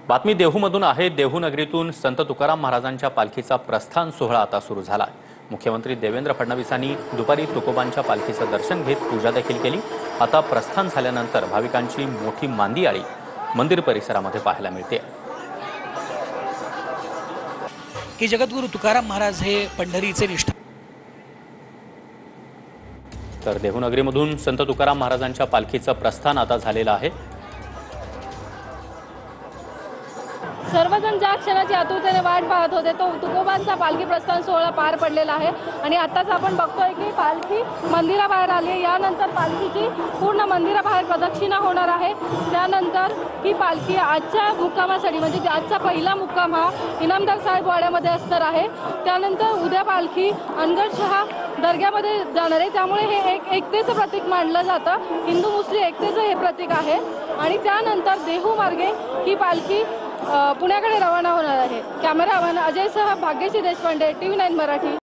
बातमी देहूमधून आहे। देहू नगरीतून संत तुकाराम महाराजांच्या पालखीचा प्रस्थान सोहळा आता सुरू झाला। मुख्यमंत्री देवेंद्र फडणवीसांनी दुपारी तुकोबांच्या पालखीचं दर्शन घेत पूजा देखील केली। आता प्रस्थान झाल्यानंतर भाविकांची मोठी मांदियाळी मंदिर परिसरामध्ये पाहायला मिळते। की जगद्गुरू तुकाराम महाराज हे पंढरीचे निष्ठा। तर देहू नगरीमधून संत तुकाराम महाराजांच्या पालखीचं प्रस्थान आता झालेलं आहे। सर्वजण ज्या क्षणाची आतुरतेने वाट पाहत होते तो तुकोबांचा पालखी प्रस्थान सोहळा पार पडलेला आहे आणि आताच आपण बघतोय की पालखी मंदिराबाहेर आली आहे। यानंतर पालखीची पूर्ण मंदिराबाहेर प्रदक्षिणा होणार आहे। त्यानंतर ही पालखी आजच्या मुक्कामासाठी म्हणजे आजचा पहिला मुक्काम हा इनामदार साहेब वाड्यामध्ये असणार आहे। त्यानंतर उद्या पालखी अनगडशहा दर्ग्यामध्ये जाणार आहे। त्यामुळे हे एकतेचं प्रतीक मानलं जातं। हिंदू मुस्लिम एकतेचं हे प्रतीक आहे आणि त्यानंतर देहू मार्गे ही पालखी पुण्याकडे रवाना होणार आहे। कॅमेरामॅन अजयसह भाग्यश्री देशपांडे, TV9 मराठी।